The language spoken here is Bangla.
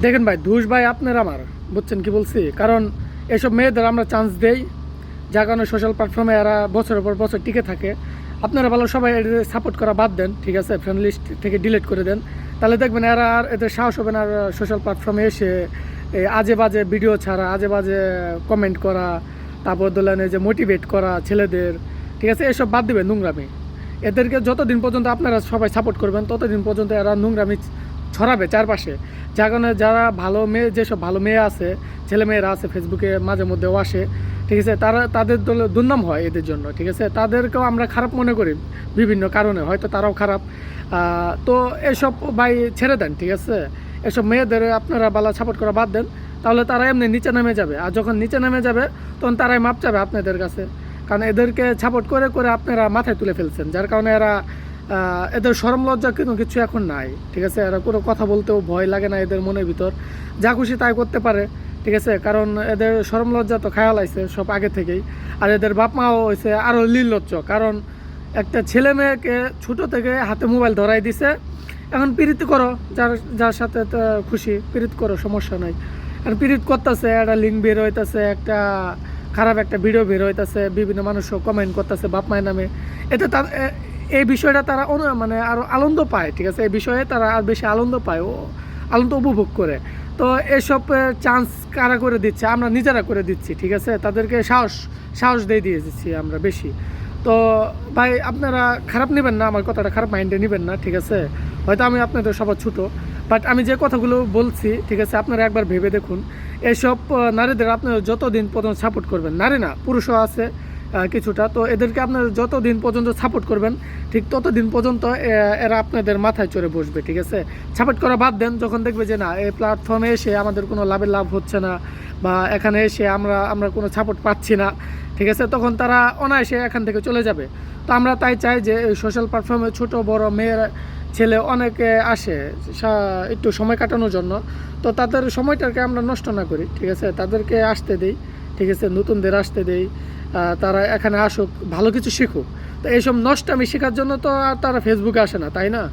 দেখেন ভাই, ধুস ভাই আপনার আমার, বুঝছেন কি বলছি? কারণ এসব মেয়েদের আমরা চান্স দেই, যার কারণে সোশ্যাল প্ল্যাটফর্মে এরা বছরের পর বছর টিকে থাকে। আপনারা ভালো সবাই এদের সাপোর্ট করা বাদ দেন, ঠিক আছে? ফ্রেন্ড লিস্ট থেকে ডিলিট করে দেন, তাহলে দেখবেন এরা আর এদের সাহস হবে না আর সোশ্যাল প্ল্যাটফর্মে এসে এই আজে বাজে ভিডিও ছাড়া, আজে বাজে কমেন্ট করা, তারপর ধরলেন এই যে মোটিভেট করা ছেলেদের, ঠিক আছে? এসব বাদ দিবেন নোংরামি। এদেরকে যতদিন পর্যন্ত আপনারা সবাই সাপোর্ট করবেন ততদিন পর্যন্ত এরা নোংরামি ছড়াবে চারপাশে। যার কারণে যারা ভালো মেয়ে, যেসব ভালো মেয়ে আছে, ছেলেমেয়েরা আছে ফেসবুকে মাঝে মধ্যেও আসে, ঠিক আছে? তাদের দুর্নাম হয় এদের জন্য, ঠিক আছে? তাদেরকেও আমরা খারাপ মনে করি বিভিন্ন কারণে, হয়তো তারাও খারাপ। তো এসব ভাই ছেড়ে দেন, ঠিক আছে? এসব মেয়েদের আপনারা বালা সাপোর্ট করা বাদ দেন, তাহলে তারা এমনি নিচে নেমে যাবে। আর যখন নিচে নেমে যাবে তখন তারাই মাপ চাবে আপনাদের কাছে। কারণ এদেরকে সাপোর্ট করে করে আপনারা মাথায় তুলে ফেলছেন, যার কারণে এরা এদের শরম লজ্জা কিন্তু কিছু এখন নাই, ঠিক আছে? এরা কোনো কথা বলতেও ভয় লাগে না এদের মনের ভিতর, যা খুশি তাই করতে পারে, ঠিক আছে? কারণ এদের শরম লজ্জা তো খেয়াল আইছে সব আগে থেকেই। আর এদের বাপ মাও হয়েছে আরও নির্লজ্জ, কারণ একটা ছেলে মেয়েকে ছোটো থেকে হাতে মোবাইল ধরাই দিছে। এখন পীড়িত করো, যার যার সাথে তো খুশি পীড়িত করো, সমস্যা নাই। এখন পীড়িত করতেছে, একটা লিঙ্ক বের হইতেছে, একটা খারাপ একটা ভিডিও বের হইতেছে, বিভিন্ন মানুষও কমেন্ট করতেছে বাপ মায়ের নামে। এতে এই বিষয়টা তারা মানে আরও আনন্দ পায়, ঠিক আছে? এই বিষয়ে তারা আর বেশি আনন্দ পায়, ও আনন্দ উপভোগ করে। তো এসব চান্স কারা করে দিচ্ছে? আমরা নিজেরা করে দিচ্ছি, ঠিক আছে? তাদেরকে সাহস দিয়ে দিচ্ছি আমরা বেশি। তো ভাই আপনারা খারাপ নেবেন না, আমার কথাটা খারাপ মাইন্ডে নেবেন না, ঠিক আছে? হয়তো আমি আপনাদের সবার ছোটো, বাট আমি যে কথাগুলো বলছি, ঠিক আছে, আপনারা একবার ভেবে দেখুন। এসব নারীদের আপনারা যতদিন পর্যন্ত সাপোর্ট করবেন, নারী না পুরুষও আছে কিছুটা, তো এদেরকে আপনারা যতদিন পর্যন্ত সাপোর্ট করবেন ঠিক ততদিন পর্যন্ত এরা আপনাদের মাথায় চড়ে বসবে, ঠিক আছে? সাপোর্ট করা বাদ দেন, যখন দেখবে যে না এই প্ল্যাটফর্মে এসে আমাদের কোনো লাভ হচ্ছে না, বা এখানে এসে আমরা কোনো সাপোর্ট পাচ্ছি না, ঠিক আছে, তখন তারা অনায়াসে এখান থেকে চলে যাবে। তো আমরা তাই চাই যে এই সোশ্যাল প্ল্যাটফর্মে ছোট বড় মেয়ের ছেলে অনেকে আসে একটু সময় কাটানোর জন্য, তো তাদের সময়টাকে আমরা নষ্ট না করি, ঠিক আছে? তাদেরকে আসতে দিই, ঠিক আছে? নতুনদের আসতে দিই, তারা এখানে আসুক, ভালো কিছু শিখুক। তো এইসব নষ্ট আমি শেখার জন্য তো আর তারা ফেসবুকে আসে না, তাই না?